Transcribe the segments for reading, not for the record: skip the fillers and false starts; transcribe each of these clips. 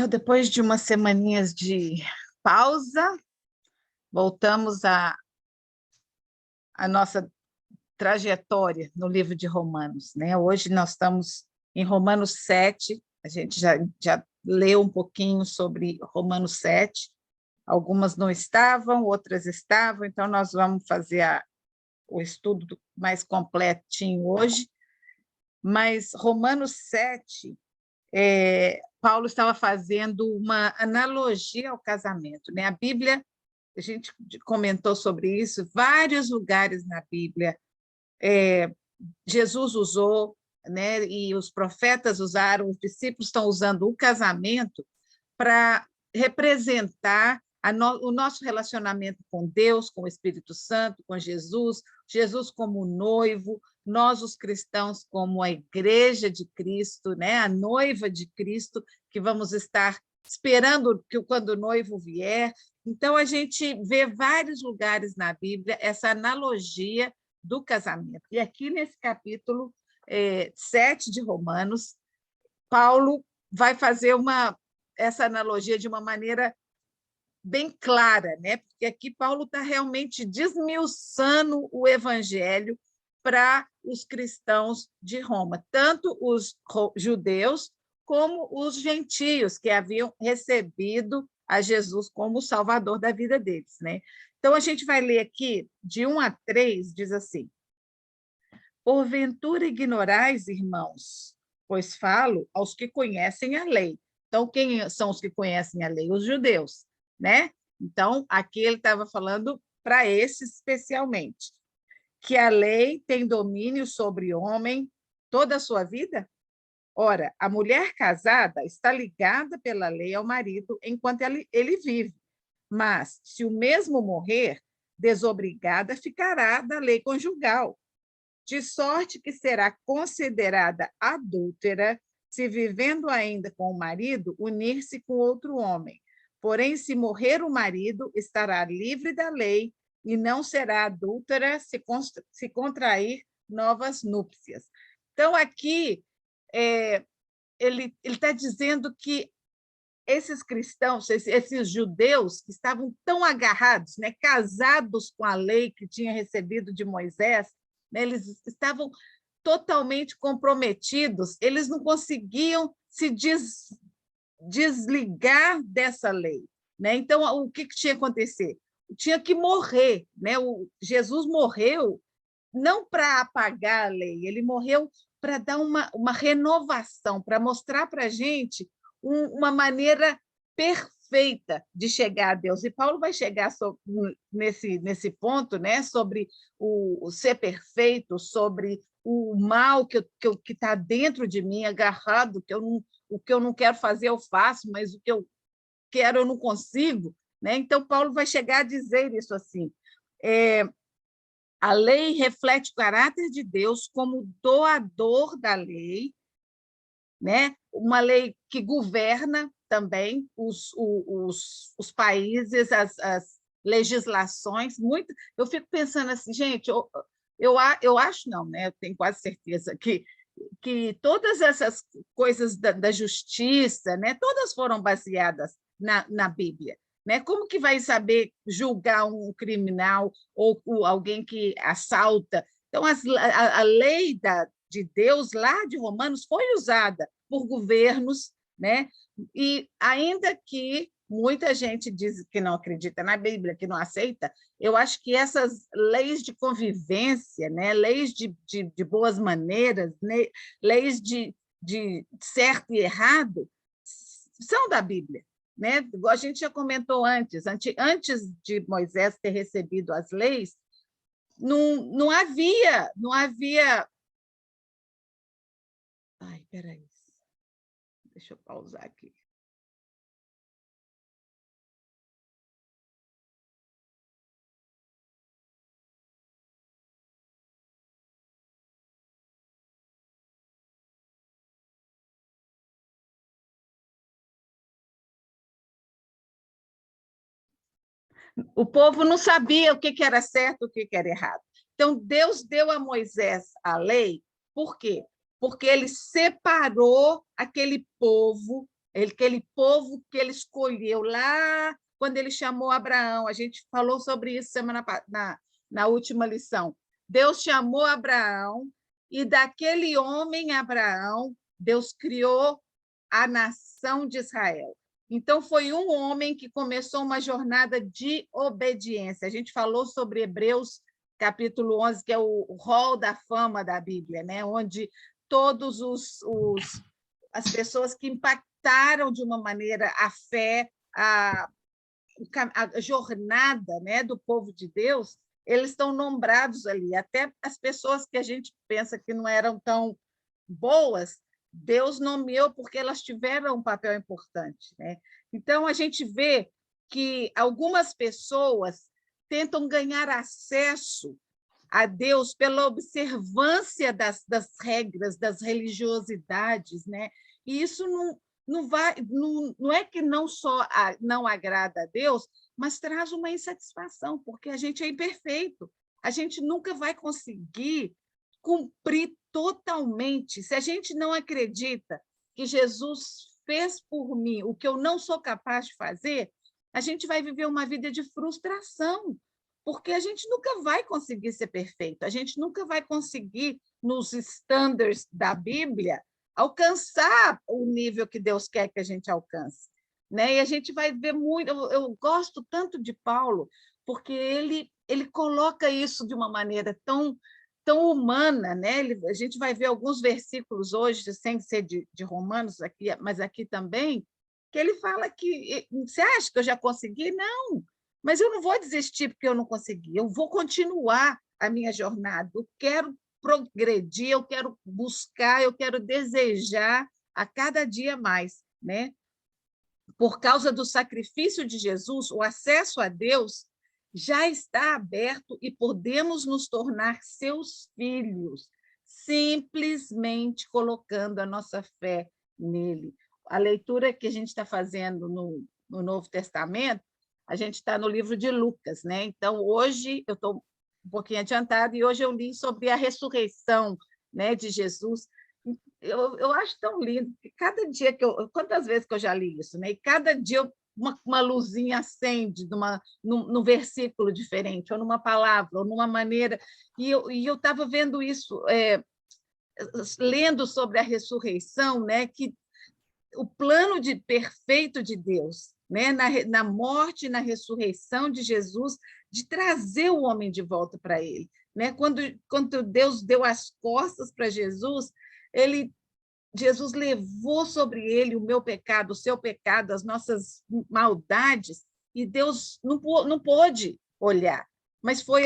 Depois de umas semaninhas de pausa, voltamos à nossa trajetória no livro de Romanos, né? Hoje nós estamos em Romanos 7, a gente já leu um pouquinho sobre Romanos 7, algumas não estavam, outras estavam, então nós vamos fazer o estudo mais completinho hoje, mas Romanos 7, Paulo estava fazendo uma analogia ao casamento, né? A Bíblia, a gente comentou sobre isso, vários lugares na Bíblia, Jesus usou, né? E os profetas usaram, os discípulos estão usando o casamento para representar o nosso relacionamento com Deus, com o Espírito Santo, com Jesus, Jesus como noivo, nós, os cristãos, como a igreja de Cristo, né? A noiva de Cristo, que vamos estar esperando que quando o noivo vier. Então, a gente vê vários lugares na Bíblia essa analogia do casamento. E aqui nesse capítulo 7 de Romanos, Paulo vai fazer essa analogia de uma maneira bem clara, né? Porque aqui Paulo está realmente desmiuçando o evangelho para os cristãos de Roma, tanto os judeus como os gentios que haviam recebido a Jesus como o salvador da vida deles, né? Então, a gente vai ler aqui, de 1 a 3, diz assim: porventura ignorais, irmãos, pois falo aos que conhecem a lei. Então, quem são os que conhecem a lei? Os judeus, né? Então, aqui ele estava falando para esses especialmente, que a lei tem domínio sobre o homem toda a sua vida? Ora, a mulher casada está ligada pela lei ao marido enquanto ele vive, mas, se o mesmo morrer, desobrigada ficará da lei conjugal, de sorte que será considerada adúltera se, vivendo ainda com o marido, unir-se com outro homem. Porém, se morrer o marido, estará livre da lei e não será adúltera se contrair novas núpcias. Então, aqui, ele está dizendo que esses cristãos, esses judeus que estavam tão agarrados, né, casados com a lei que tinha recebido de Moisés, né, eles estavam totalmente comprometidos, eles não conseguiam se desligar dessa lei, né? Então, o que tinha que acontecer? Tinha que morrer, né? Jesus morreu não para apagar a lei, ele morreu para dar uma renovação, para mostrar para a gente uma maneira perfeita de chegar a Deus. E Paulo vai chegar nesse ponto, né, sobre o ser perfeito, sobre o mal que está dentro de mim, agarrado, o que eu não quero fazer eu faço, mas o que eu quero eu não consigo. Né? Então, Paulo vai chegar a dizer isso assim, a lei reflete o caráter de Deus como doador da lei, né? Uma lei que governa também os países, as legislações. Muito, eu fico pensando assim, gente, eu acho não, né? Eu tenho quase certeza que todas essas coisas da justiça, né? Todas foram baseadas na Bíblia. Né? Como que vai saber julgar um criminal ou alguém que assalta? Então, a lei de Deus lá de Romanos foi usada por governos, né? E ainda que muita gente diz que não acredita na Bíblia, que não aceita, eu acho que essas leis de convivência, né? Leis de boas maneiras, né? Leis de certo e errado, são da Bíblia. Né? A gente já comentou antes de Moisés ter recebido as leis, não havia. Ai, peraí. Deixa eu pausar aqui. O povo não sabia o que era certo e o que era errado. Então, Deus deu a Moisés a lei, por quê? Porque ele separou aquele povo aquele povo que ele escolheu lá quando ele chamou Abraão. A gente falou sobre isso na última lição. Deus chamou Abraão e daquele homem, Abraão, Deus criou a nação de Israel. Então, foi um homem que começou uma jornada de obediência. A gente falou sobre Hebreus, capítulo 11, que é o hall da fama da Bíblia, né? Onde todos as pessoas que impactaram de uma maneira a fé, a jornada, né, do povo de Deus, eles estão nombrados ali. Até as pessoas que a gente pensa que não eram tão boas, Deus nomeou porque elas tiveram um papel importante, né? Então, a gente vê que algumas pessoas tentam ganhar acesso a Deus pela observância das regras, das religiosidades, né? E isso não é que não só não agrada a Deus, mas traz uma insatisfação, porque a gente é imperfeito, a gente nunca vai conseguir cumprir totalmente. Se a gente não acredita que Jesus fez por mim o que eu não sou capaz de fazer, a gente vai viver uma vida de frustração, porque a gente nunca vai conseguir ser perfeito, a gente nunca vai conseguir, nos estándares da Bíblia, alcançar o nível que Deus quer que a gente alcance. Né? E a gente vai ver muito. Eu gosto tanto de Paulo, porque ele coloca isso de uma maneira tão humana, né? A gente vai ver alguns versículos hoje, sem ser de Romanos, aqui, mas aqui também, que ele fala que você acha que eu já consegui? Não, mas eu não vou desistir porque eu não consegui, eu vou continuar a minha jornada, eu quero progredir, eu quero buscar, eu quero desejar a cada dia mais, né? Por causa do sacrifício de Jesus, o acesso a Deus já está aberto e podemos nos tornar seus filhos, simplesmente colocando a nossa fé nele. A leitura que a gente está fazendo no Novo Testamento, a gente está no livro de Lucas, né? Então, hoje, eu estou um pouquinho adiantada, e hoje eu li sobre a ressurreição, né, de Jesus. Eu acho tão lindo, que cada dia quantas vezes que eu já li isso, né? E cada dia uma luzinha acende num versículo diferente, ou numa palavra, ou numa maneira. E eu estava vendo isso, lendo sobre a ressurreição, né? Que o plano perfeito de Deus, né? Na morte e na ressurreição de Jesus, de trazer o homem de volta para ele. Né? Quando Deus deu as costas para Jesus, Jesus levou sobre ele o meu pecado, o seu pecado, as nossas maldades, e Deus não pôde olhar, mas foi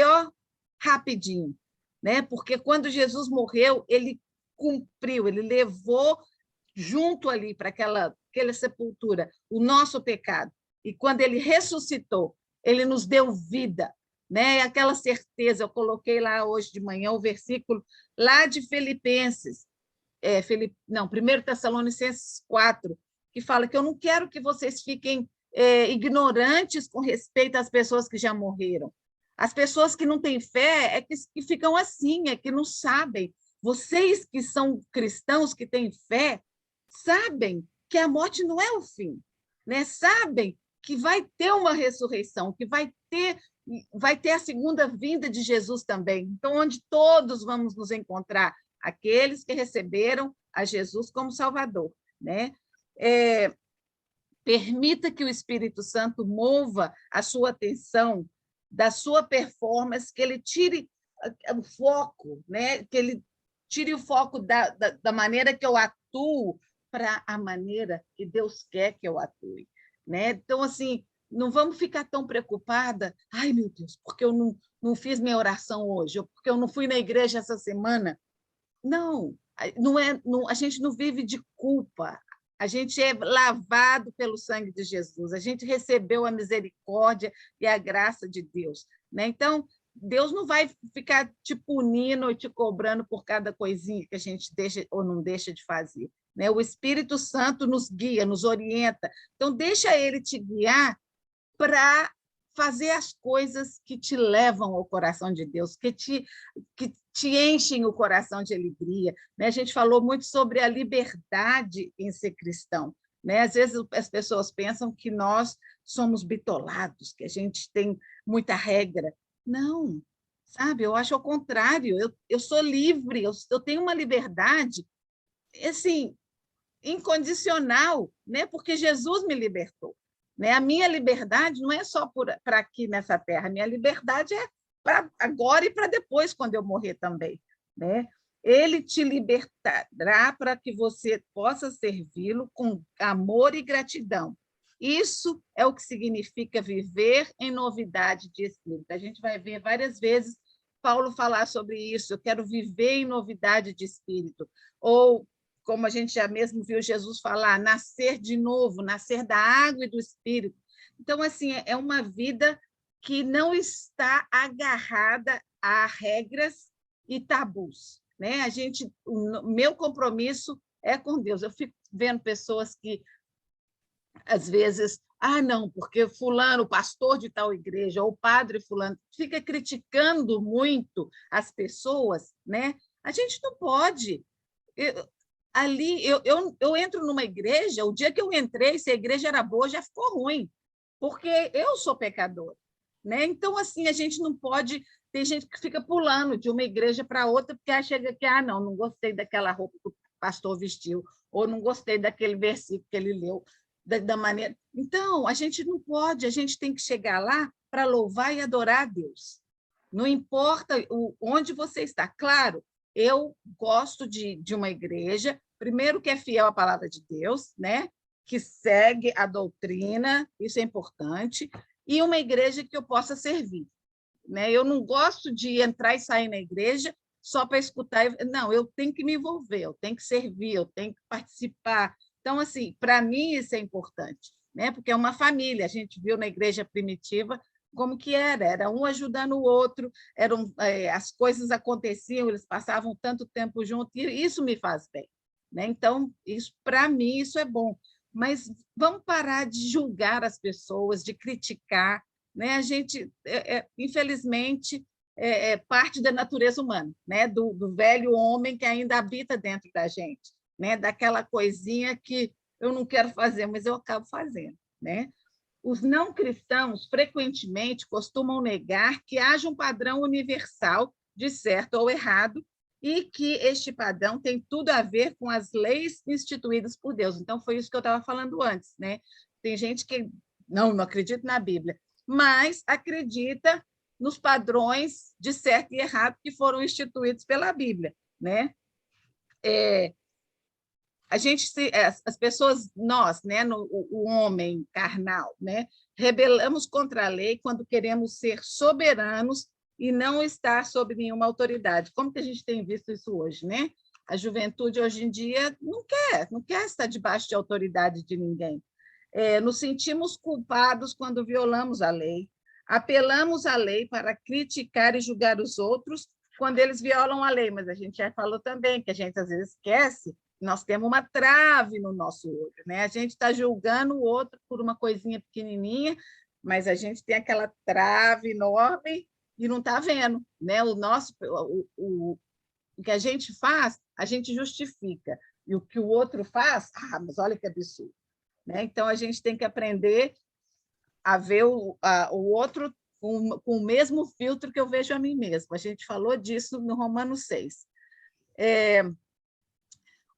rapidinho, né? Porque quando Jesus morreu, ele cumpriu, ele levou junto ali para aquela sepultura o nosso pecado, e quando ele ressuscitou, ele nos deu vida, né? Aquela certeza. Eu coloquei lá hoje de manhã o versículo lá de Filipenses, 1 Tessalonicenses 4, que fala que eu não quero que vocês fiquem ignorantes com respeito às pessoas que já morreram. As pessoas que não têm fé é que ficam assim, é que não sabem. Vocês que são cristãos, que têm fé, sabem que a morte não é o fim, né? Sabem que vai ter uma ressurreição, que vai ter a segunda vinda de Jesus também. Então, onde todos vamos nos encontrar, aqueles que receberam a Jesus como Salvador, né? Permita que o Espírito Santo mova a sua atenção da sua performance, que ele tire o foco, né? Que ele tire o foco da maneira que eu atuo para a maneira que Deus quer que eu atue, né? Então, assim, não vamos ficar tão preocupada, ai, meu Deus, porque eu não fiz minha oração hoje, ou porque eu não fui na igreja essa semana. Não, a gente não vive de culpa, a gente é lavado pelo sangue de Jesus, a gente recebeu a misericórdia e a graça de Deus, né? Então, Deus não vai ficar te punindo ou te cobrando por cada coisinha que a gente deixa ou não deixa de fazer, né? O Espírito Santo nos guia, nos orienta, então deixa ele te guiar para fazer as coisas que te levam ao coração de Deus, que te enchem o coração de alegria, né? A gente falou muito sobre a liberdade em ser cristão, né? Às vezes as pessoas pensam que nós somos bitolados, que a gente tem muita regra. Não, sabe? Eu acho ao contrário. Eu sou livre, eu tenho uma liberdade, assim, incondicional, né? Porque Jesus me libertou. Né? A minha liberdade não é só para aqui nessa terra, a minha liberdade é para agora e para depois, quando eu morrer também. Né? Ele te libertará para que você possa servi-lo com amor e gratidão. Isso é o que significa viver em novidade de espírito. A gente vai ver várias vezes Paulo falar sobre isso. Eu quero viver em novidade de espírito. Ou, como a gente já mesmo viu Jesus falar, nascer de novo, nascer da água e do espírito. Então, assim, é uma vida que não está agarrada a regras e tabus. Né? O meu compromisso é com Deus. Eu fico vendo pessoas que, às vezes, não, porque fulano, o pastor de tal igreja, ou o padre fulano, fica criticando muito as pessoas, né? A gente não pode. Eu entro numa igreja, o dia que eu entrei, se a igreja era boa, já ficou ruim, porque eu sou pecadora. Né? Então, assim, a gente não pode. Tem gente que fica pulando de uma igreja para outra, porque chega que, não gostei daquela roupa que o pastor vestiu, ou não gostei daquele versículo que ele leu, da maneira. Então, a gente não pode, a gente tem que chegar lá para louvar e adorar a Deus. Não importa onde você está. Claro, eu gosto de uma igreja, primeiro, que é fiel à palavra de Deus, né? Que segue a doutrina, isso é importante, e uma igreja que eu possa servir. Né? Eu não gosto de entrar e sair na igreja só para escutar. Não, eu tenho que me envolver, eu tenho que servir, eu tenho que participar. Então, assim, para mim isso é importante, né? Porque é uma família. A gente viu na igreja primitiva como que era um ajudando o outro, as coisas aconteciam, eles passavam tanto tempo juntos, e isso me faz bem. Né? Então, isso para mim isso é bom. Mas vamos parar de julgar as pessoas, de criticar. Né? A gente, infelizmente, é parte da natureza humana, né? do velho homem que ainda habita dentro da gente, né? Daquela coisinha que eu não quero fazer, mas eu acabo fazendo. Né? Os não cristãos, frequentemente, costumam negar que haja um padrão universal de certo ou errado e que este padrão tem tudo a ver com as leis instituídas por Deus. Então, foi isso que eu estava falando antes. Né? Tem gente que não acredita na Bíblia, mas acredita nos padrões de certo e errado que foram instituídos pela Bíblia. Né? As pessoas, nós, né, o homem carnal, né, rebelamos contra a lei quando queremos ser soberanos e não estar sob nenhuma autoridade. Como que a gente tem visto isso hoje, né? A juventude hoje em dia não quer estar debaixo de autoridade de ninguém. Nos sentimos culpados quando violamos a lei, apelamos à lei para criticar e julgar os outros quando eles violam a lei, mas a gente já falou também que a gente às vezes esquece, nós temos uma trave no nosso olho, né? A gente está julgando o outro por uma coisinha pequenininha, mas a gente tem aquela trave enorme e não está vendo, né? O que a gente faz, a gente justifica, e o que o outro faz, mas olha que absurdo. Né? Então, a gente tem que aprender a ver o outro com o mesmo filtro que eu vejo a mim mesmo. A gente falou disso no Romanos 6.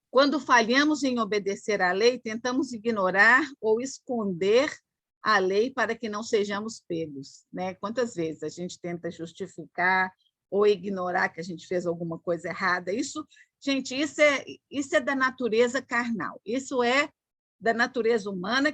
Quando falhamos em obedecer à lei, tentamos ignorar ou esconder a lei para que não sejamos pegos. Né? Quantas vezes a gente tenta justificar ou ignorar que a gente fez alguma coisa errada? Isso, gente, isso é da natureza carnal. Isso é da natureza humana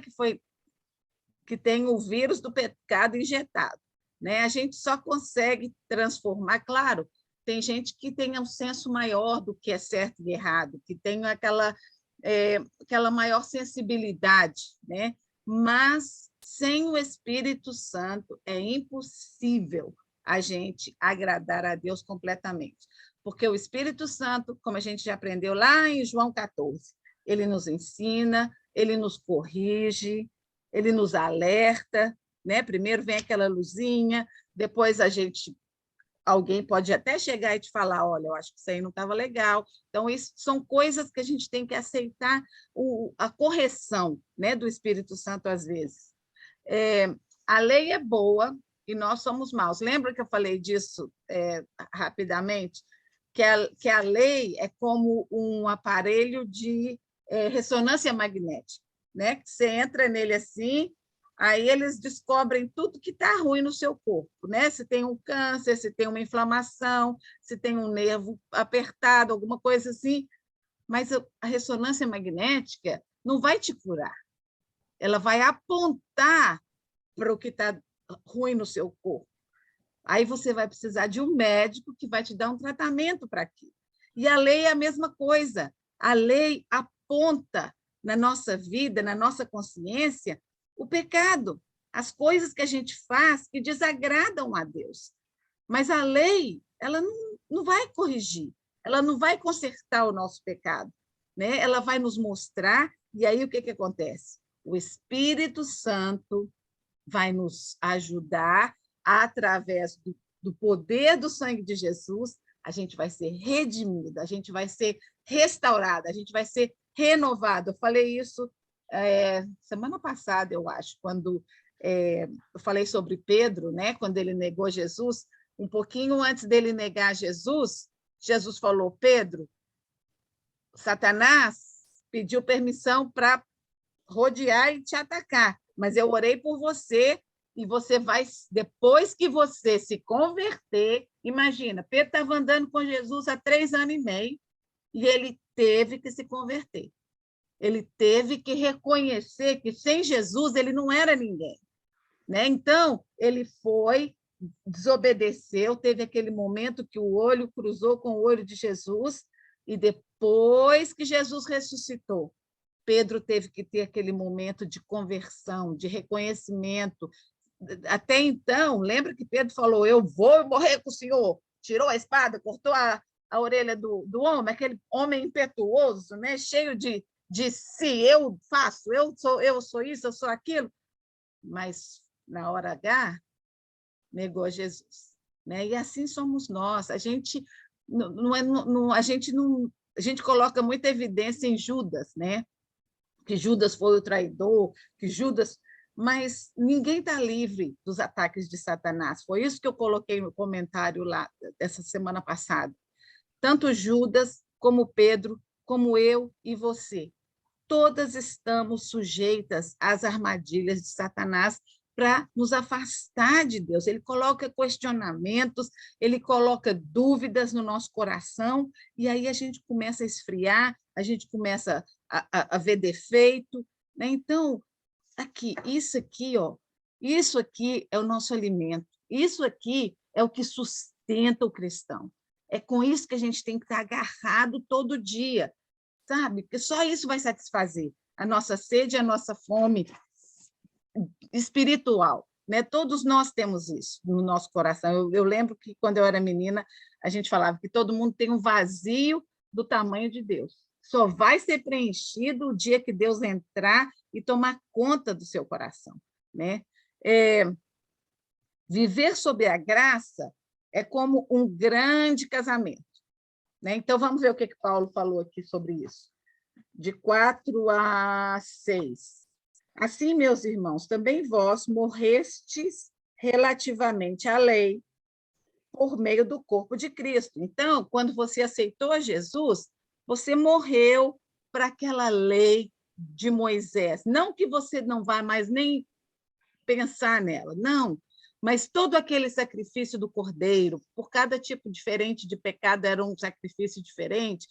que tem o vírus do pecado injetado. Né? A gente só consegue transformar, claro, tem gente que tem um senso maior do que é certo e errado, que tem aquela maior sensibilidade, né? Mas sem o Espírito Santo é impossível a gente agradar a Deus completamente, porque o Espírito Santo, como a gente já aprendeu lá em João 14, ele nos ensina, ele nos corrige, ele nos alerta, né? Primeiro vem aquela luzinha, depois a gente alguém pode até chegar e te falar, olha, eu acho que isso aí não estava legal. Então, isso são coisas que a gente tem que aceitar a correção, né, do Espírito Santo às vezes. A lei é boa e nós somos maus. Lembra que eu falei disso rapidamente? Que a lei é como um aparelho de ressonância magnética, né? Que você entra nele assim, aí eles descobrem tudo que está ruim no seu corpo, né? Se tem um câncer, se tem uma inflamação, se tem um nervo apertado, alguma coisa assim. Mas a ressonância magnética não vai te curar. Ela vai apontar para o que está ruim no seu corpo. Aí você vai precisar de um médico que vai te dar um tratamento para aquilo. E a lei é a mesma coisa. A lei aponta na nossa vida, na nossa consciência, o pecado, as coisas que a gente faz que desagradam a Deus. Mas a lei, ela não vai corrigir, ela não vai consertar o nosso pecado, né? Ela vai nos mostrar, e aí o que acontece? O Espírito Santo vai nos ajudar, através do poder do sangue de Jesus, a gente vai ser redimido, a gente vai ser restaurado, a gente vai ser renovado. Eu falei isso semana passada, eu acho, quando eu falei sobre Pedro, né? Quando ele negou Jesus, um pouquinho antes dele negar Jesus, Jesus falou, Pedro, Satanás pediu permissão para rodear e te atacar, mas eu orei por você e você vai, depois que você se converter, imagina, Pedro estava andando com Jesus há 3 anos e meio e ele teve que se converter. Ele teve que reconhecer que sem Jesus ele não era ninguém, né? Então, ele foi, desobedeceu, teve aquele momento que o olho cruzou com o olho de Jesus e depois que Jesus ressuscitou, Pedro teve que ter aquele momento de conversão, de reconhecimento. Até então, lembra que Pedro falou, eu vou morrer com o Senhor. Tirou a espada, cortou a orelha do homem, aquele homem impetuoso, né? Cheio de si, eu faço, eu sou isso, eu sou aquilo. Mas, na hora H, negou Jesus. Né? E assim somos nós. A gente a gente coloca muita evidência em Judas, né? Que Judas foi o traidor, que Judas... Mas ninguém está livre dos ataques de Satanás. Foi isso que eu coloquei no comentário lá dessa semana passada. Tanto Judas, como Pedro, como eu e você. Todas estamos sujeitas às armadilhas de Satanás para nos afastar de Deus. Ele coloca questionamentos, ele coloca dúvidas no nosso coração, e aí a gente começa a esfriar, a gente começa a ver defeito. Né? Então, isso aqui é o nosso alimento, isso aqui é o que sustenta o cristão. É com isso que a gente tem que estar agarrado todo dia, sabe? Porque só isso vai satisfazer a nossa sede, a nossa fome espiritual. Né? Todos nós temos isso no nosso coração. Eu lembro que, quando eu era menina, a gente falava que todo mundo tem um vazio do tamanho de Deus. Só vai ser preenchido o dia que Deus entrar e tomar conta do seu coração. Né? Viver sob a graça é como um grande casamento. Né? Então, vamos ver o que Paulo falou aqui sobre isso. De 4-6. Assim, meus irmãos, também vós morrestes relativamente à lei por meio do corpo de Cristo. Então, quando você aceitou a Jesus, você morreu para aquela lei de Moisés. Não que você não vá mais nem pensar nela, não. Mas todo aquele sacrifício do cordeiro, por cada tipo diferente de pecado era um sacrifício diferente,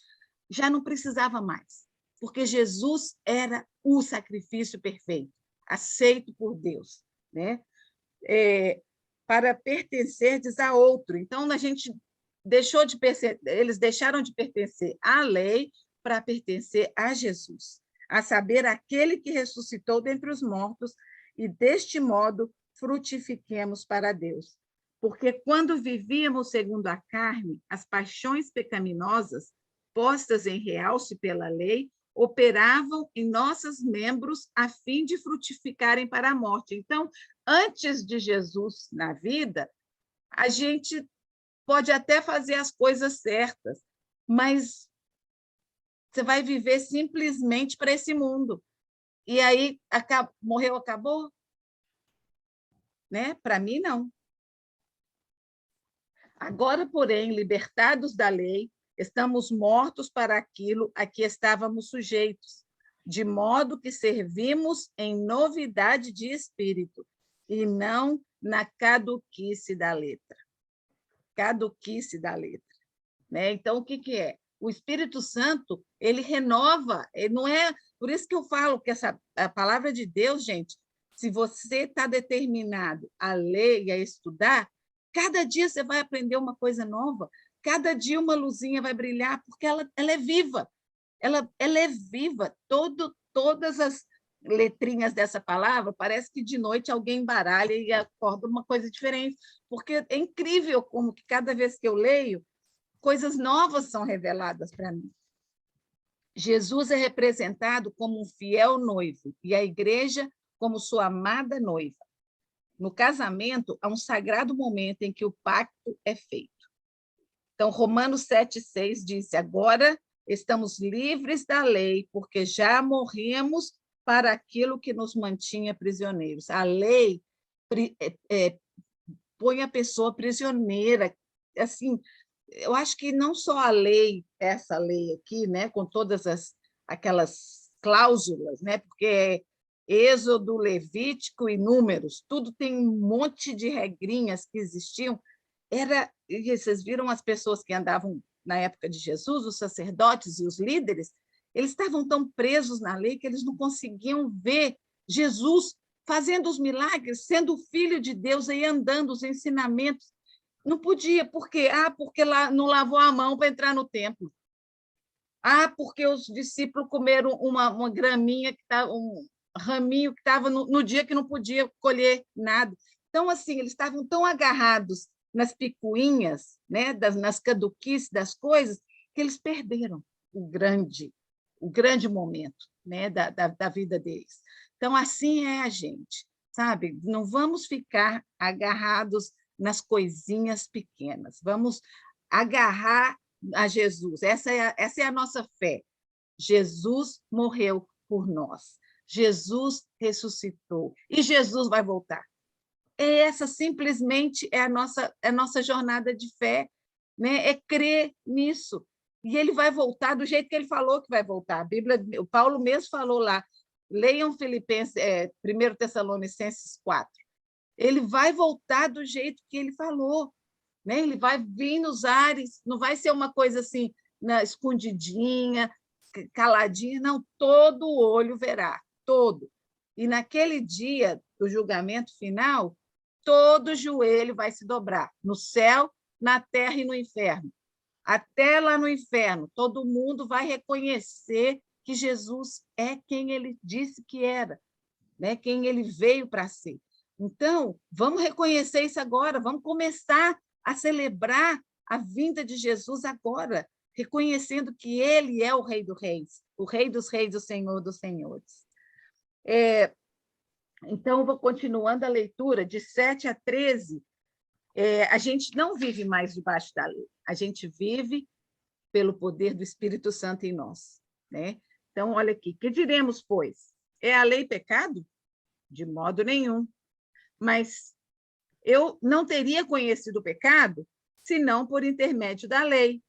já não precisava mais, porque Jesus era o sacrifício perfeito, aceito por Deus, né? Para pertencerdes a outro. Então, a gente deixou de eles deixaram de pertencer à lei para pertencer a Jesus, a saber, aquele que ressuscitou dentre os mortos, e deste modo frutifiquemos para Deus. Porque quando vivíamos segundo a carne, as paixões pecaminosas, postas em realce pela lei, operavam em nossos membros a fim de frutificarem para a morte. Então, antes de Jesus na vida, a gente pode até fazer as coisas certas, mas você vai viver simplesmente para esse mundo. E aí, morreu, acabou? Né? Para mim, não. Agora, porém, libertados da lei, estamos mortos para aquilo a que estávamos sujeitos, de modo que servimos em novidade de espírito, e não na caduquice da letra. Caduquice da letra. Né? Então, o que é? O Espírito Santo, ele renova, ele não é... Por isso que eu falo que a palavra de Deus, gente, se você está determinado a ler e a estudar, cada dia você vai aprender uma coisa nova, cada dia uma luzinha vai brilhar, porque ela é viva, ela é viva. Todas as letrinhas dessa palavra, parece que de noite alguém embaralha e acorda uma coisa diferente, porque é incrível como que cada vez que eu leio, coisas novas são reveladas para mim. Jesus é representado como um fiel noivo e a igreja como sua amada noiva. No casamento, há um sagrado momento em que o pacto é feito. Então, Romanos 7,6 diz: agora estamos livres da lei, porque já morremos para aquilo que nos mantinha prisioneiros. A lei põe a pessoa prisioneira. Assim, eu acho que não só a lei, essa lei aqui, né, com todas aquelas cláusulas, né, porque Êxodo, Levítico e Números, tudo tem um monte de regrinhas que existiam. E vocês viram as pessoas que andavam na época de Jesus, os sacerdotes e os líderes, eles estavam tão presos na lei que eles não conseguiam ver Jesus fazendo os milagres, sendo o Filho de Deus, aí andando os ensinamentos. Não podia, por quê? Porque lá não lavou a mão para entrar no templo. Porque os discípulos comeram uma graminha, um raminho que estava no dia que não podia colher nada. Então, assim, eles estavam tão agarrados nas picuinhas, né, nas caduquices das coisas, que eles perderam o grande momento, né, da vida deles. Então, assim é a gente, sabe? Não vamos ficar agarrados nas coisinhas pequenas, vamos agarrar a Jesus. Essa é a nossa fé. Jesus morreu por nós. Jesus ressuscitou. E Jesus vai voltar. Essa simplesmente é a nossa jornada de fé, né? É crer nisso. E ele vai voltar do jeito que ele falou que vai voltar. A Bíblia, o Paulo mesmo falou lá, leiam 1 Tessalonicenses 4. Ele vai voltar do jeito que ele falou, né? Ele vai vir nos ares, não vai ser uma coisa assim, escondidinha, caladinha, não, todo olho verá, todo. E naquele dia do julgamento final, todo joelho vai se dobrar, no céu, na terra e no inferno. Até lá no inferno, todo mundo vai reconhecer que Jesus é quem ele disse que era, né? Quem ele veio para ser. Então, vamos reconhecer isso agora, vamos começar a celebrar a vinda de Jesus agora, reconhecendo que ele é o Rei dos Reis, o Rei dos Reis, o Senhor dos Senhores. Então, vou continuando a leitura, de 7 a 13, a gente não vive mais debaixo da lei, a gente vive pelo poder do Espírito Santo em nós, né? Então, olha aqui, que diremos, pois? É a lei pecado? De modo nenhum. Mas eu não teria conhecido o pecado senão por intermédio da lei,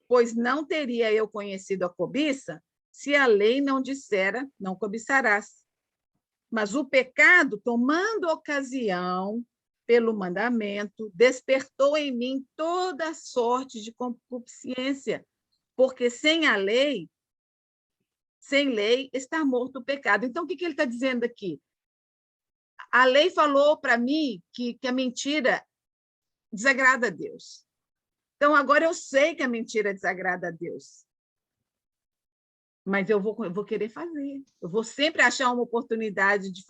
pois não teria eu conhecido a cobiça se a lei não dissera, não cobiçarás. Mas o pecado, tomando ocasião pelo mandamento, despertou em mim toda sorte de concupiscência, porque sem lei está morto o pecado. Então, o que ele está dizendo aqui? A lei falou para mim que a mentira desagrada a Deus. Então, agora eu sei que a mentira desagrada a Deus. Mas eu vou querer fazer. Eu vou sempre achar uma oportunidade de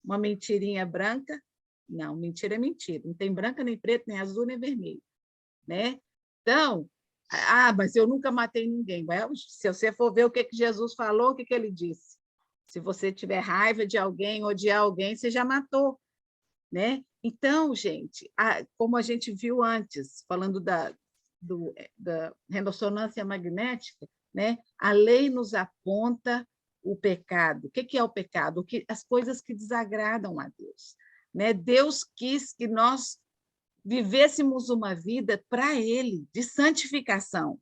uma mentirinha branca. Não, mentira é mentira. Não tem branca, nem preto, nem azul, nem vermelho. Né? Então, mas eu nunca matei ninguém. Se você for ver o que Jesus falou, o que ele disse? Se você tiver raiva de alguém, odiar alguém, você já matou. Né? Então, gente, como a gente viu antes, falando da ressonância magnética, né? A lei nos aponta o pecado. O que é o pecado? As coisas que desagradam a Deus. Né? Deus quis que nós vivêssemos uma vida para Ele, de santificação.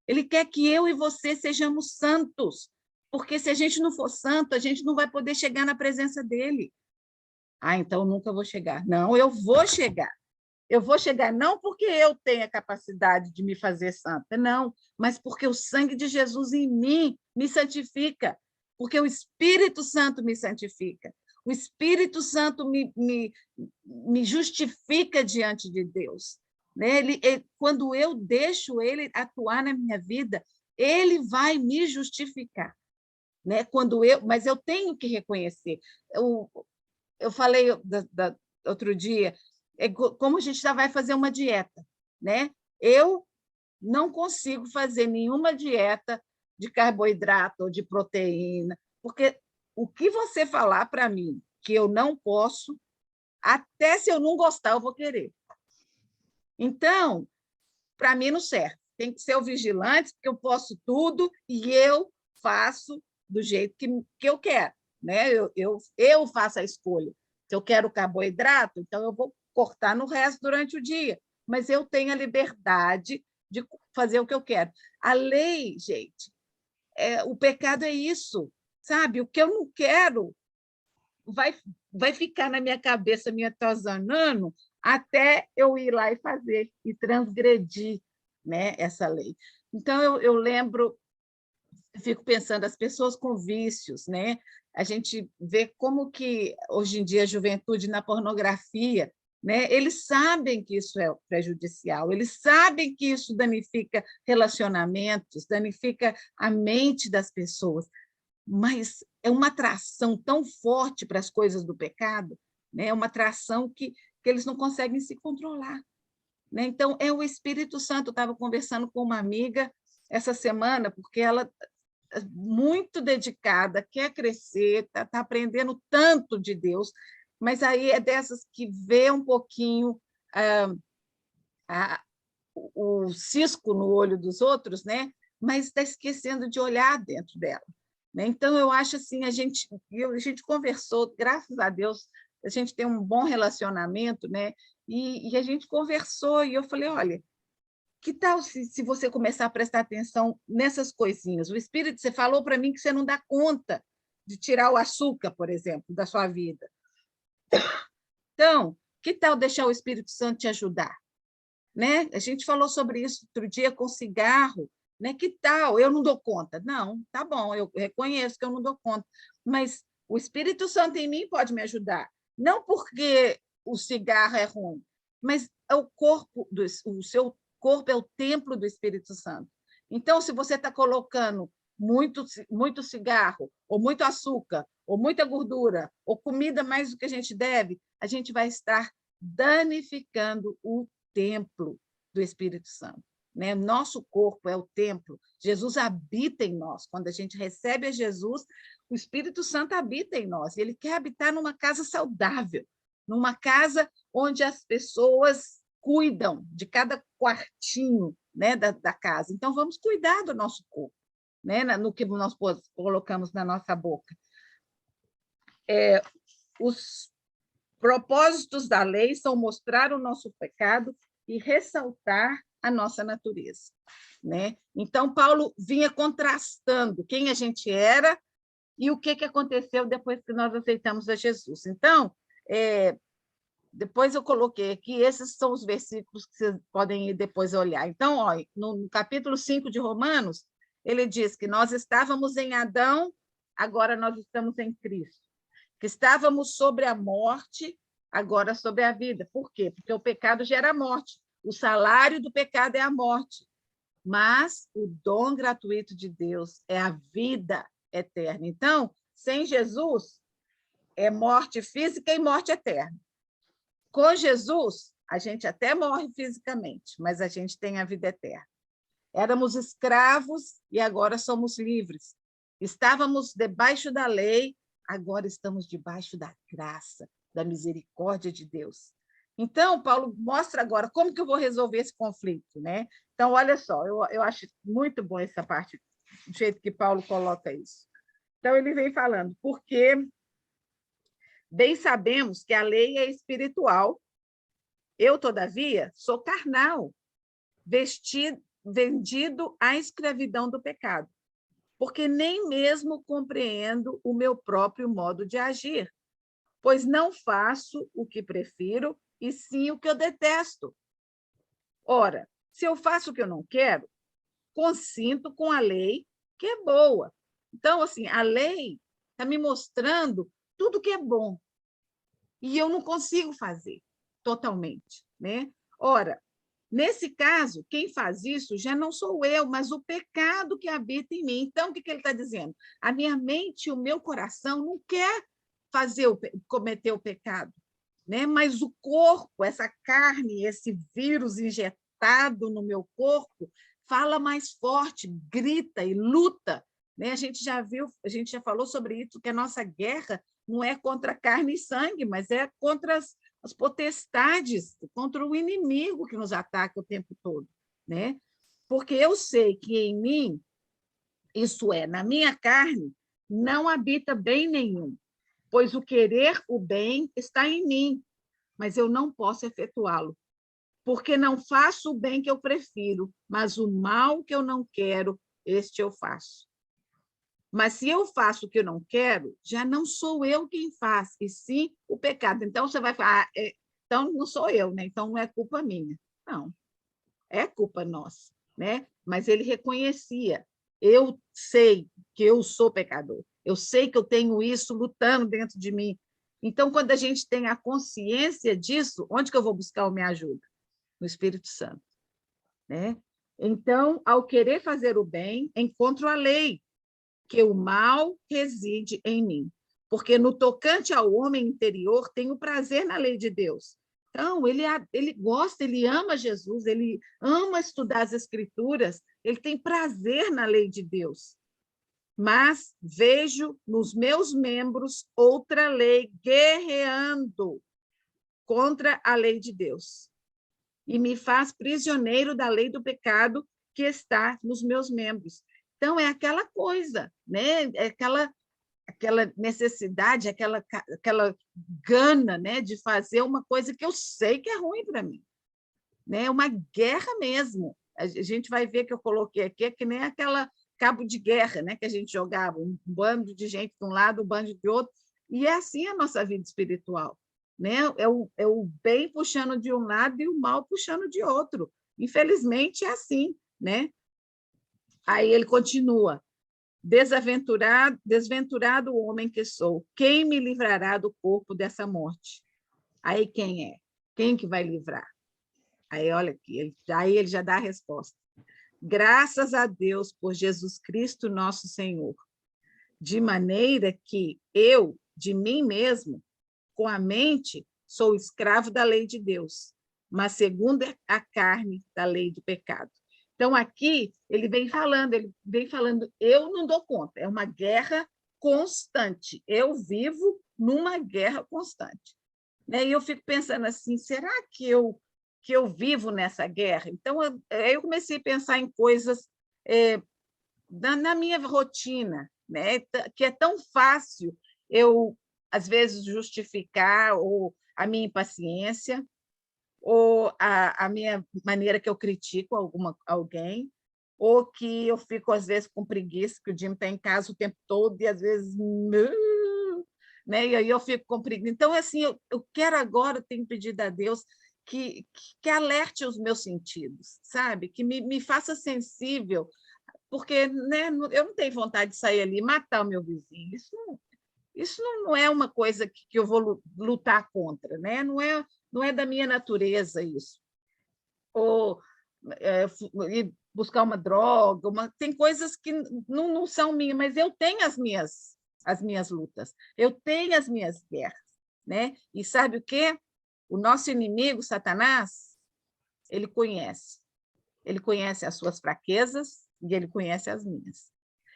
Ele quer que eu e você sejamos santos, porque se a gente não for santo, a gente não vai poder chegar na presença dEle. Então eu nunca vou chegar. Não, eu vou chegar. Eu vou chegar não porque eu tenho a capacidade de me fazer santa, não, mas porque o sangue de Jesus em mim me santifica, porque o Espírito Santo me santifica. O Espírito Santo me justifica diante de Deus. Né? Quando eu deixo ele atuar na minha vida, ele vai me justificar. Né? Mas eu tenho que reconhecer. Eu falei outro dia, como a gente já vai fazer uma dieta, né? Eu não consigo fazer nenhuma dieta de carboidrato ou de proteína, porque o que você falar para mim que eu não posso, até se eu não gostar, eu vou querer. Então, para mim não serve. Tem que ser o vigilante, porque eu posso tudo e eu faço do jeito que eu quero. Né? Eu faço a escolha. Se eu quero carboidrato, então eu vou cortar no resto durante o dia. Mas eu tenho a liberdade de fazer o que eu quero. A lei, gente, o pecado é isso, sabe? O que eu não quero vai ficar na minha cabeça, me atazanando, até eu ir lá e fazer, e transgredir, né, essa lei. Então, eu lembro, fico pensando, as pessoas com vícios, né? A gente vê como que, hoje em dia, a juventude na pornografia, né? Eles sabem que isso é prejudicial, eles sabem que isso danifica relacionamentos, danifica a mente das pessoas, mas é uma atração tão forte para as coisas do pecado, né? É uma atração que eles não conseguem se controlar. Né? Então, é o Espírito Santo. Eu estava conversando com uma amiga essa semana, porque ela é muito dedicada, quer crescer, está aprendendo tanto de Deus, mas aí é dessas que vê um pouquinho o cisco no olho dos outros, né? Mas está esquecendo de olhar dentro dela. Né? Então, eu acho assim, a gente conversou, graças a Deus, a gente tem um bom relacionamento, né? E a gente conversou, e eu falei, olha, que tal se você começar a prestar atenção nessas coisinhas? O Espírito, você falou para mim que você não dá conta de tirar o açúcar, por exemplo, da sua vida. Então, que tal deixar o Espírito Santo te ajudar? Né? A gente falou sobre isso outro dia com cigarro. Né? Que tal? Eu não dou conta. Não, tá bom, eu reconheço que eu não dou conta, mas o Espírito Santo em mim pode me ajudar. Não porque o cigarro é ruim, mas é o corpo, o seu corpo é o templo do Espírito Santo. Então, se você está colocando muito cigarro, ou muito açúcar, ou muita gordura, ou comida mais do que a gente vai estar danificando o templo do Espírito Santo. Né? Nosso corpo é o templo. Jesus habita em nós. Quando a gente recebe a Jesus, o Espírito Santo habita em nós. Ele quer habitar numa casa saudável, numa casa onde as pessoas cuidam de cada quartinho, né, da casa. Então, vamos cuidar do nosso corpo, né, no que nós colocamos na nossa boca. Os propósitos da lei são mostrar o nosso pecado e ressaltar a nossa natureza. Né? Então, Paulo vinha contrastando quem a gente era e o que aconteceu depois que nós aceitamos a Jesus. Então, depois eu coloquei aqui, esses são os versículos que vocês podem ir depois olhar. Então, ó, no capítulo 5 de Romanos, ele diz que nós estávamos em Adão, agora nós estamos em Cristo. Que estávamos sobre a morte, agora sobre a vida. Por quê? Porque o pecado gera morte. O salário do pecado é a morte. Mas o dom gratuito de Deus é a vida eterna. Então, sem Jesus, é morte física e morte eterna. Com Jesus, a gente até morre fisicamente, mas a gente tem a vida eterna. Éramos escravos e agora somos livres. Estávamos debaixo da lei, agora estamos debaixo da graça. da misericórdia de Deus. Então, Paulo mostra agora como que eu vou resolver esse conflito, né? Então, olha só, eu acho muito bom essa parte, do jeito que Paulo coloca isso. Então, ele vem falando, porque bem sabemos que a lei é espiritual, eu, todavia, sou carnal, vendido à escravidão do pecado, porque nem mesmo compreendo o meu próprio modo de agir, pois não faço o que prefiro, e sim o que eu detesto. Ora, se eu faço o que eu não quero, consinto com a lei que é boa. Então, assim, a lei está me mostrando tudo que é bom, e eu não consigo fazer totalmente, né? Ora, nesse caso, quem faz isso já não sou eu, mas o pecado que habita em mim. Então, o que ele está dizendo? A minha mente e o meu coração não quer cometer o pecado, né? Mas o corpo, essa carne, esse vírus injetado no meu corpo, fala mais forte, grita e luta, né? A gente já falou sobre isso, que a nossa guerra não é contra carne e sangue, mas é contra as potestades, contra o inimigo que nos ataca o tempo todo, né? Porque eu sei que em mim, isso é, na minha carne, não habita bem nenhum, pois o querer o bem está em mim, mas eu não posso efetuá-lo, porque não faço o bem que eu prefiro, mas o mal que eu não quero, este eu faço. Mas se eu faço o que eu não quero, já não sou eu quem faz, e sim o pecado. Então, você vai falar, então não sou eu, né? Então não é culpa minha. Não, é culpa nossa, né? Mas ele reconhecia, eu sei que eu sou pecador, eu sei que eu tenho isso lutando dentro de mim. Então, quando a gente tem a consciência disso, onde que eu vou buscar a minha ajuda? No Espírito Santo, né? Então, ao querer fazer o bem, encontro a lei, que o mal reside em mim. Porque no tocante ao homem interior, tenho prazer na lei de Deus. Então, ele gosta, ele ama Jesus, ele ama estudar as Escrituras, ele tem prazer na lei de Deus. Mas vejo nos meus membros outra lei guerreando contra a lei de Deus e me faz prisioneiro da lei do pecado que está nos meus membros. Então, é aquela coisa, né? É aquela necessidade, aquela gana, né? De fazer uma coisa que eu sei que é ruim para mim, né? Uma guerra mesmo. A gente vai ver que eu coloquei aqui, é que nem aquela cabo de guerra, né? Que a gente jogava, um bando de gente de um lado, um bando de outro, e é assim a nossa vida espiritual, né? É o bem puxando de um lado e o mal puxando de outro. Infelizmente, é assim, né? Aí ele continua, desventurado o homem que sou, quem me livrará do corpo dessa morte? Aí quem é? Quem que vai livrar? Aí olha aqui, aí ele já dá a resposta. Graças a Deus por Jesus Cristo nosso Senhor, de maneira que eu, de mim mesmo, com a mente, sou escravo da lei de Deus, mas segundo a carne, da lei do pecado. Então, aqui, ele vem falando, eu não dou conta, é uma guerra constante, eu vivo numa guerra constante. Né? E eu fico pensando assim, será que eu vivo nessa guerra? Então, eu comecei a pensar em coisas na minha rotina, né? Que é tão fácil eu, às vezes, justificar ou a minha impaciência, ou a minha maneira que eu critico alguém, ou que eu fico, às vezes, com preguiça, que o Jim está em casa o tempo todo, e às vezes... Né? E aí eu fico com preguiça. Então, assim, eu quero agora, tenho pedido a Deus que alerte os meus sentidos, sabe? Que me faça sensível, porque, né, eu não tenho vontade de sair ali e matar o meu vizinho. Isso não é uma coisa que eu vou lutar contra, né? Não é da minha natureza isso. Ou ir buscar uma droga, tem coisas que não são minhas, mas eu tenho as minhas lutas, eu tenho as minhas guerras, né? E sabe o quê? O nosso inimigo, Satanás, ele conhece as suas fraquezas e ele conhece as minhas.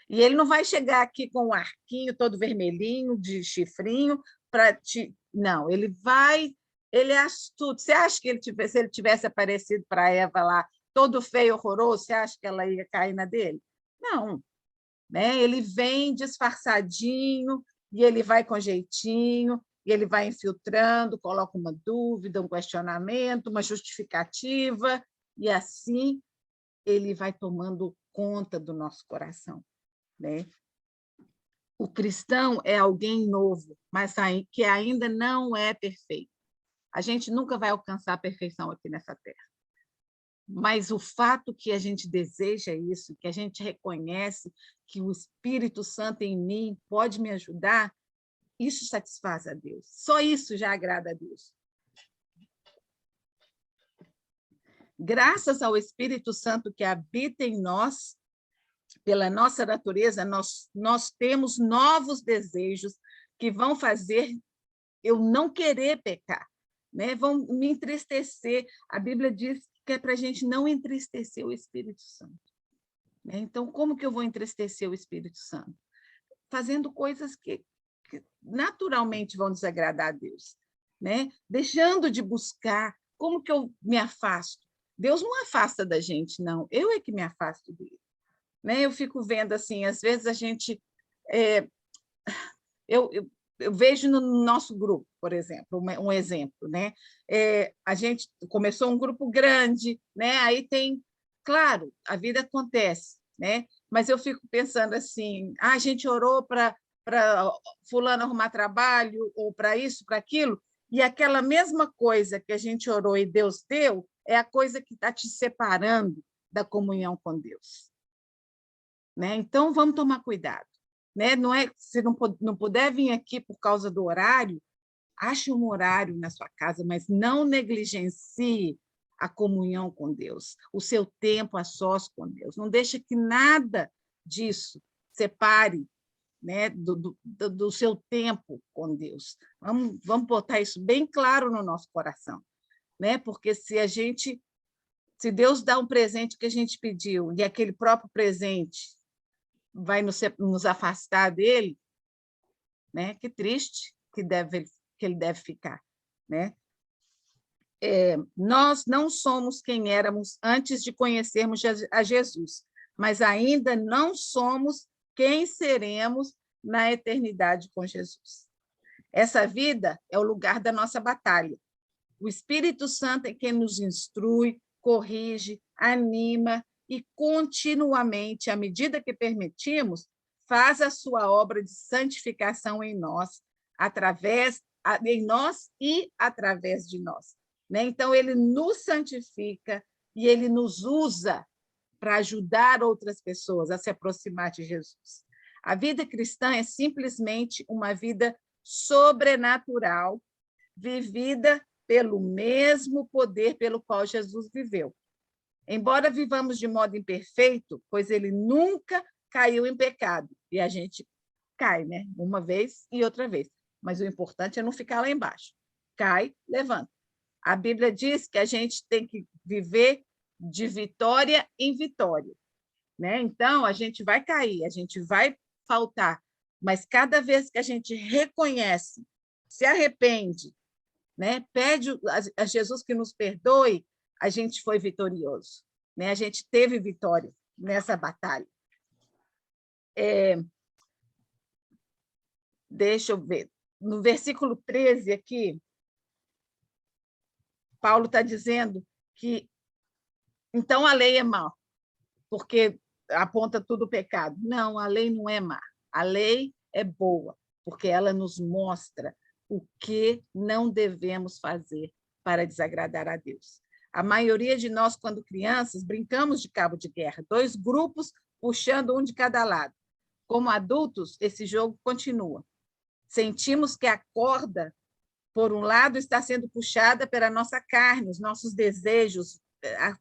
E ele não vai chegar aqui com um arquinho todo vermelhinho, de chifrinho, para te Não, ele é astuto. Você acha que se ele tivesse aparecido para Eva lá, todo feio, horroroso, você acha que ela ia cair na dele? Não, né? Ele vem disfarçadinho, e ele vai com jeitinho, e ele vai infiltrando, coloca uma dúvida, um questionamento, uma justificativa, e assim ele vai tomando conta do nosso coração, né? O cristão é alguém novo, mas que ainda não é perfeito. A gente nunca vai alcançar a perfeição aqui nessa terra. Mas o fato que a gente deseja isso, que a gente reconhece que o Espírito Santo em mim pode me ajudar, isso satisfaz a Deus. Só isso já agrada a Deus. Graças ao Espírito Santo que habita em nós, pela nossa natureza, nós temos novos desejos que vão fazer eu não querer pecar, né? Vão me entristecer. A Bíblia diz que é para a gente não entristecer o Espírito Santo, né? Então, como que eu vou entristecer o Espírito Santo? Fazendo coisas que naturalmente vão desagradar a Deus, né? Deixando de buscar. Como que eu me afasto? Deus não afasta da gente, não. Eu é que me afasto dele, né? Eu fico vendo assim, às vezes a gente... eu vejo no nosso grupo, por exemplo, um exemplo, né? A gente começou um grupo grande, né? Aí tem, claro, a vida acontece, né? Mas eu fico pensando assim, a gente orou para fulano arrumar trabalho, ou para isso, para aquilo, e aquela mesma coisa que a gente orou e Deus deu, é a coisa que está te separando da comunhão com Deus, né? Então, vamos tomar cuidado, né? Não é, se não puder vir aqui por causa do horário, ache um horário na sua casa, mas não negligencie a comunhão com Deus, o seu tempo a sós com Deus. Não deixe que nada disso separe, né, do seu tempo com Deus. Vamos botar isso bem claro no nosso coração, né? Porque se Deus dá um presente que a gente pediu, e aquele próprio presente vai nos afastar dele, né? Que triste que ele deve ficar, né? Nós não somos quem éramos antes de conhecermos a Jesus, mas ainda não somos quem seremos na eternidade com Jesus. Essa vida é o lugar da nossa batalha. O Espírito Santo é quem nos instrui, corrige, anima e continuamente, à medida que permitimos, faz a sua obra de santificação em nós e através de nós, né? Então, ele nos santifica e ele nos usa para ajudar outras pessoas a se aproximar de Jesus. A vida cristã é simplesmente uma vida sobrenatural, vivida pelo mesmo poder pelo qual Jesus viveu. Embora vivamos de modo imperfeito, pois ele nunca caiu em pecado, e a gente cai, né? Uma vez e outra vez. Mas o importante é não ficar lá embaixo. Cai, levanta. A Bíblia diz que a gente tem que viver de vitória em vitória, né? Então, a gente vai cair, a gente vai faltar, mas cada vez que a gente reconhece, se arrepende, né? Pede a Jesus que nos perdoe, a gente foi vitorioso, né? A gente teve vitória nessa batalha. Deixa eu ver. No versículo 13 aqui, Paulo está dizendo que então a lei é má, porque aponta tudo o pecado. Não, a lei não é má. A lei é boa, porque ela nos mostra o que não devemos fazer para desagradar a Deus. A maioria de nós, quando crianças, brincamos de cabo de guerra, 2 grupos puxando um de cada lado. Como adultos, esse jogo continua. Sentimos que a corda, por um lado, está sendo puxada pela nossa carne, os nossos desejos,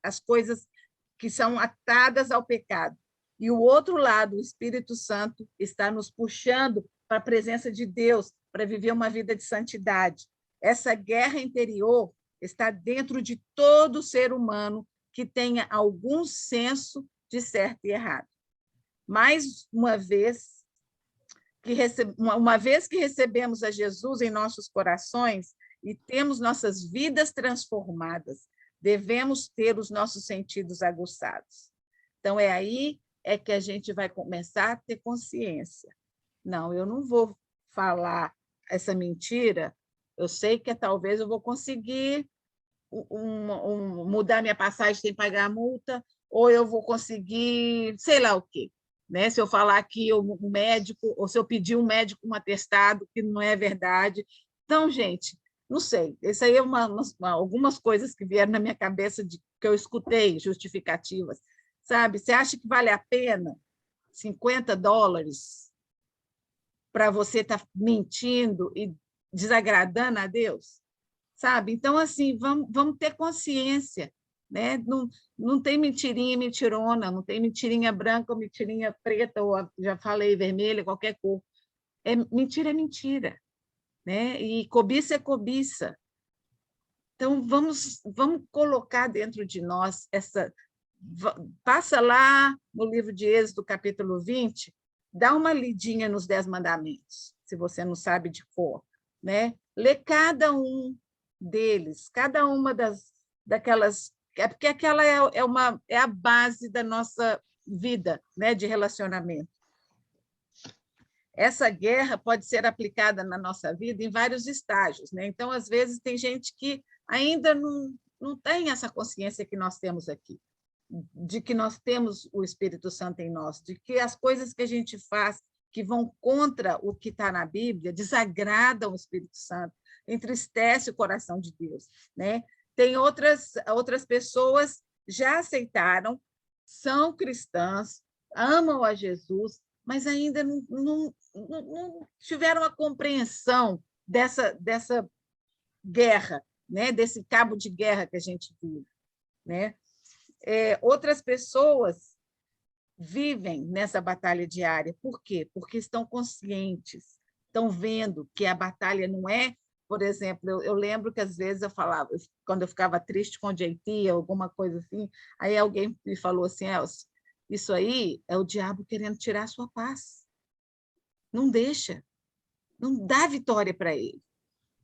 as coisas que são atadas ao pecado. E o outro lado, o Espírito Santo, está nos puxando para a presença de Deus, para viver uma vida de santidade. Essa guerra interior está dentro de todo ser humano que tenha algum senso de certo e errado. Mais uma vez, uma vez que recebemos a Jesus em nossos corações e temos nossas vidas transformadas, devemos ter os nossos sentidos aguçados. Então, é aí que a gente vai começar a ter consciência. Não, eu não vou falar essa mentira, eu sei que talvez eu vou conseguir mudar minha passagem sem pagar a multa, ou eu vou conseguir, sei lá o quê. Né? Se eu falar que o médico, ou se eu pedir um médico um atestado que não é verdade. Então, gente, não sei. Isso aí é algumas coisas que vieram na minha cabeça que eu escutei, justificativas. Sabe? Você acha que vale a pena $50 para você estar mentindo e desagradando a Deus? Sabe? Então, assim, vamos ter consciência. Né? Não tem mentirinha mentirona, não tem mentirinha branca ou mentirinha preta, ou já falei, vermelha, qualquer cor. Mentira é mentira. Né? E cobiça é cobiça. Então, vamos colocar dentro de nós essa... Passa lá no livro de Êxodo, capítulo 20, dá uma lidinha nos 10 mandamentos, se você não sabe de cor. Né? Lê cada um deles, cada uma daquelas... Porque aquela é a base da nossa vida, né, de relacionamento. Essa guerra pode ser aplicada na nossa vida em vários estágios. Né? Então, às vezes, tem gente que ainda não tem essa consciência que nós temos aqui, de que nós temos o Espírito Santo em nós, de que as coisas que a gente faz que vão contra o que está na Bíblia desagradam o Espírito Santo, entristece o coração de Deus. Né? Tem outras pessoas já aceitaram, são cristãs, amam a Jesus, mas ainda não tiveram a compreensão dessa guerra, né? Desse cabo de guerra que a gente vive. Né? Outras pessoas vivem nessa batalha diária. Por quê? Porque estão conscientes, estão vendo que a batalha não é... Por exemplo, eu lembro que às vezes eu falava, quando eu ficava triste com o JT, alguma coisa assim, aí alguém me falou assim, Elcio, isso aí é o diabo querendo tirar a sua paz. Não deixa, não dá vitória para ele,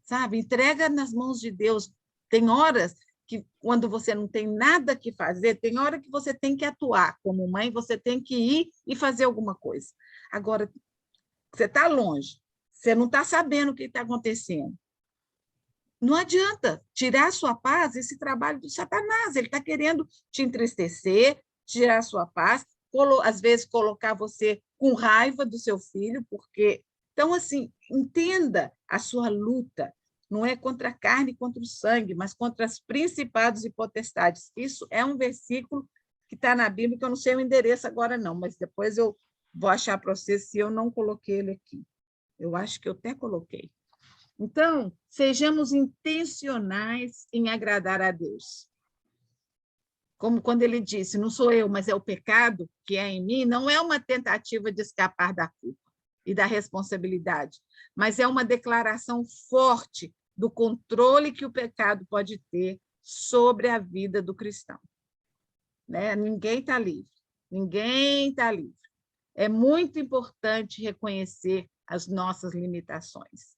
sabe? Entrega nas mãos de Deus. Tem horas que, quando você não tem nada que fazer, tem hora que você tem que atuar como mãe, você tem que ir e fazer alguma coisa. Agora, você está longe, você não está sabendo o que está acontecendo. Não adianta tirar a sua paz, esse trabalho do Satanás. Ele está querendo te entristecer, tirar a sua paz, às vezes colocar você com raiva do seu filho, porque... Então, assim, entenda a sua luta. Não é contra a carne e contra o sangue, mas contra os principados e potestades. Isso é um versículo que está na Bíblia, que eu não sei o endereço agora, não, mas depois eu vou achar para você se eu não coloquei ele aqui. Eu acho que eu até coloquei. Então, sejamos intencionais em agradar a Deus. Como quando ele disse, não sou eu, mas é o pecado que é em mim, não é uma tentativa de escapar da culpa e da responsabilidade, mas é uma declaração forte do controle que o pecado pode ter sobre a vida do cristão. Né? Ninguém está livre, ninguém está livre. É muito importante reconhecer as nossas limitações.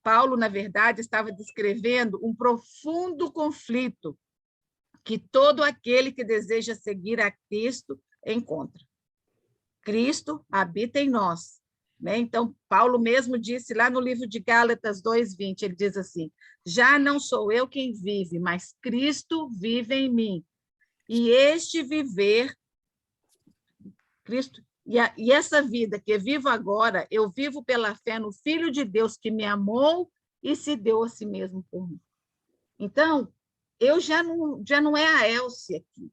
Paulo, na verdade, estava descrevendo um profundo conflito que todo aquele que deseja seguir a Cristo encontra. Cristo habita em nós. Né? Então, Paulo mesmo disse lá no livro de Gálatas 2:20, ele diz assim, já não sou eu quem vive, mas Cristo vive em mim. E este viver, Cristo... E essa vida que eu vivo agora, eu vivo pela fé no Filho de Deus que me amou e se deu a si mesmo por mim. Então, eu já não é a Elcia aqui.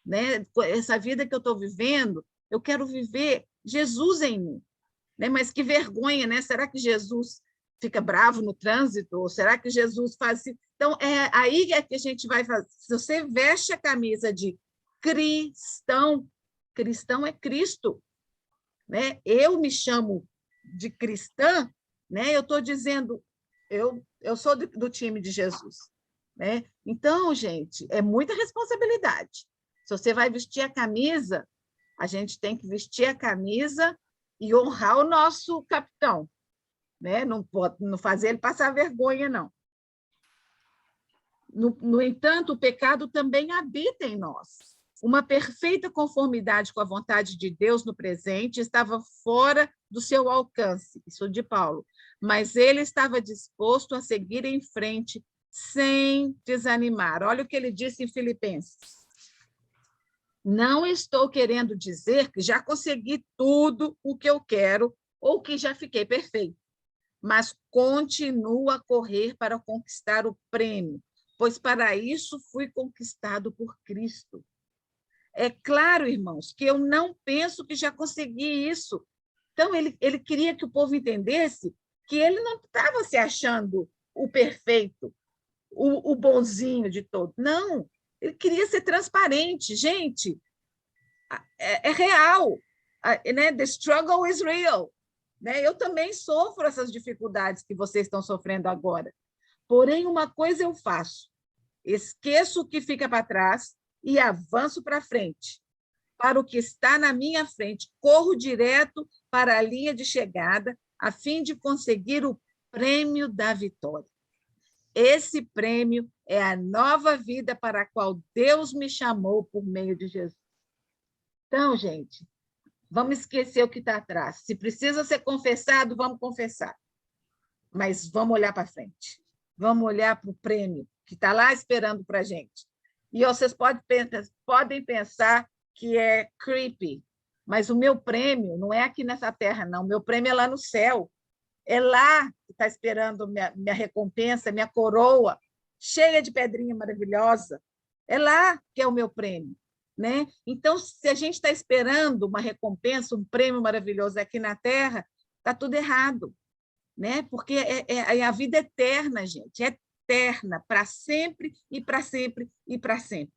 Né? Essa vida que eu estou vivendo, eu quero viver Jesus em mim. Né? Mas que vergonha, né? Será que Jesus fica bravo no trânsito? Ou será que Jesus faz assim? Então, aí que a gente vai fazer. Se você veste a camisa de cristão, cristão é Cristo. Né? Eu me chamo de cristã, né? Eu estou dizendo, eu sou do time de Jesus. Né? Então, gente, é muita responsabilidade. Se você vai vestir a camisa, a gente tem que vestir a camisa e honrar o nosso capitão, né? Não fazer ele passar vergonha, não. No entanto, o pecado também habita em nós. Uma perfeita conformidade com a vontade de Deus no presente estava fora do seu alcance, isso de Paulo, mas ele estava disposto a seguir em frente sem desanimar. Olha o que ele disse em Filipenses. Não estou querendo dizer que já consegui tudo o que eu quero ou que já fiquei perfeito, mas continuo a correr para conquistar o prêmio, pois para isso fui conquistado por Cristo. É claro, irmãos, que eu não penso que já consegui isso. Então, ele queria que o povo entendesse que ele não estava se achando o perfeito, o bonzinho de todo. Não, ele queria ser transparente. Gente, é real. Né? The struggle is real. Né? Eu também sofro essas dificuldades que vocês estão sofrendo agora. Porém, uma coisa eu faço: esqueço o que fica para trás e avanço para frente. Para o que está na minha frente, corro direto para a linha de chegada, a fim de conseguir o prêmio da vitória. Esse prêmio é a nova vida para a qual Deus me chamou por meio de Jesus. Então, gente, vamos esquecer o que está atrás. Se precisa ser confessado, vamos confessar. Mas vamos olhar para frente. Vamos olhar para o prêmio que está lá esperando para a gente. E vocês podem pensar que é creepy, mas o meu prêmio não é aqui nessa terra, não. O meu prêmio é lá no céu. É lá que está esperando minha recompensa, minha coroa, cheia de pedrinha maravilhosa. É lá que é o meu prêmio. Né? Então, se a gente está esperando uma recompensa, um prêmio maravilhoso aqui na terra, está tudo errado. Né? Porque é a vida eterna, gente. É eterna, para sempre e para sempre e para sempre.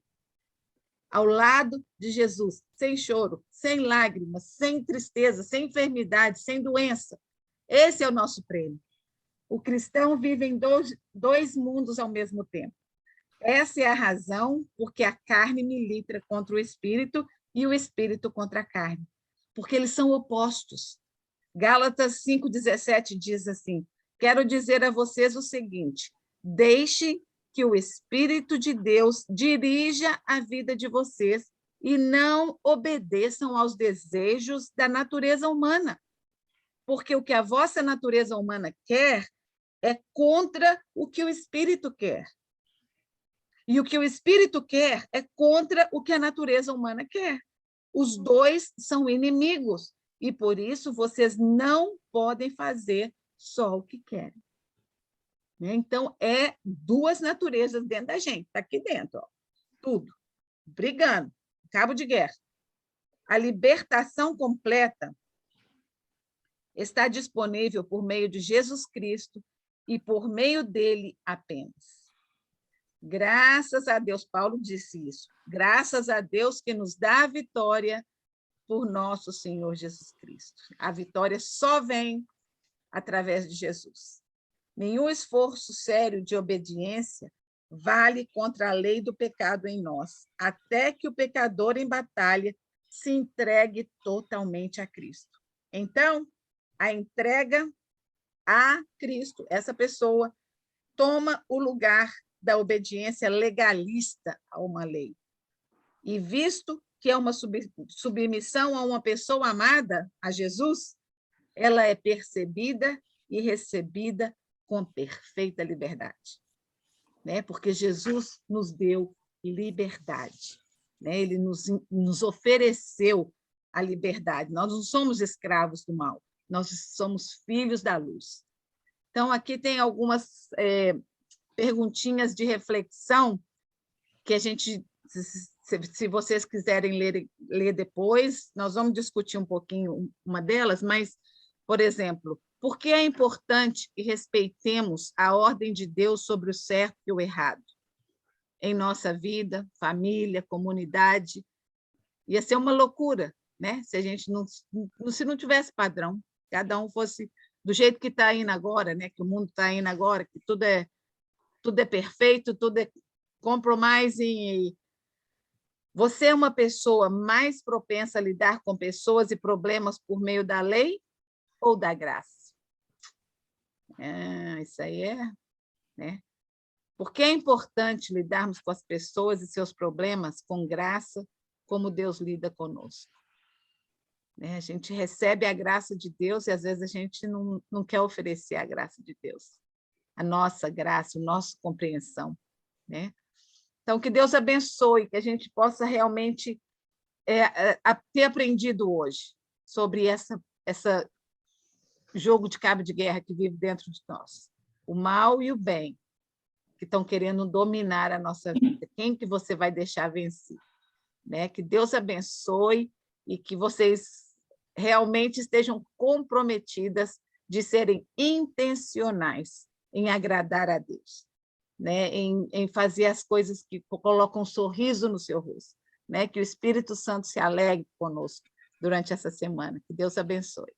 Ao lado de Jesus, sem choro, sem lágrimas, sem tristeza, sem enfermidade, sem doença. Esse é o nosso prêmio. O cristão vive em dois mundos ao mesmo tempo. Essa é a razão porque a carne milita contra o espírito e o espírito contra a carne, porque eles são opostos. Gálatas 5,17 diz assim: quero dizer a vocês o seguinte: deixe que o Espírito de Deus dirija a vida de vocês e não obedeçam aos desejos da natureza humana, porque o que a vossa natureza humana quer é contra o que o Espírito quer. E o que o Espírito quer é contra o que a natureza humana quer. Os dois são inimigos, e por isso vocês não podem fazer só o que querem. Então, é duas naturezas dentro da gente, está aqui dentro, ó, tudo, brigando, cabo de guerra. A libertação completa está disponível por meio de Jesus Cristo e por meio dele apenas. Graças a Deus, Paulo disse isso, graças a Deus que nos dá a vitória por nosso Senhor Jesus Cristo. A vitória só vem através de Jesus. Nenhum esforço sério de obediência vale contra a lei do pecado em nós, até que o pecador em batalha se entregue totalmente a Cristo. Então, a entrega a Cristo, essa pessoa toma o lugar da obediência legalista a uma lei. E visto que é uma submissão a uma pessoa amada, a Jesus, ela é percebida e recebida com perfeita liberdade. Né? Porque Jesus nos deu liberdade. Né? Ele nos ofereceu a liberdade. Nós não somos escravos do mal, nós somos filhos da luz. Então, aqui tem algumas perguntinhas de reflexão que a gente, se vocês quiserem ler depois, nós vamos discutir um pouquinho uma delas, mas, por exemplo, por que é importante que respeitemos a ordem de Deus sobre o certo e o errado? Em nossa vida, família, comunidade, ia ser uma loucura, né? Se a gente se não tivesse padrão, cada um fosse do jeito que está indo agora, né? Que o mundo está indo agora, que tudo é perfeito, tudo é compromising, Você é uma pessoa mais propensa a lidar com pessoas e problemas por meio da lei ou da graça? Isso aí né? Porque é importante lidarmos com as pessoas e seus problemas com graça, como Deus lida conosco. Né? A gente recebe a graça de Deus e, às vezes, a gente não quer oferecer a graça de Deus, a nossa graça, a nossa compreensão. Né? Então, que Deus abençoe, que a gente possa realmente ter aprendido hoje sobre essa jogo de cabo de guerra que vive dentro de nós. O mal e o bem, que estão querendo dominar a nossa vida. Quem que você vai deixar vencer? Né? Que Deus abençoe e que vocês realmente estejam comprometidas de serem intencionais em agradar a Deus, né? em fazer as coisas que colocam um sorriso no seu rosto, né? Que o Espírito Santo se alegre conosco durante essa semana. Que Deus abençoe.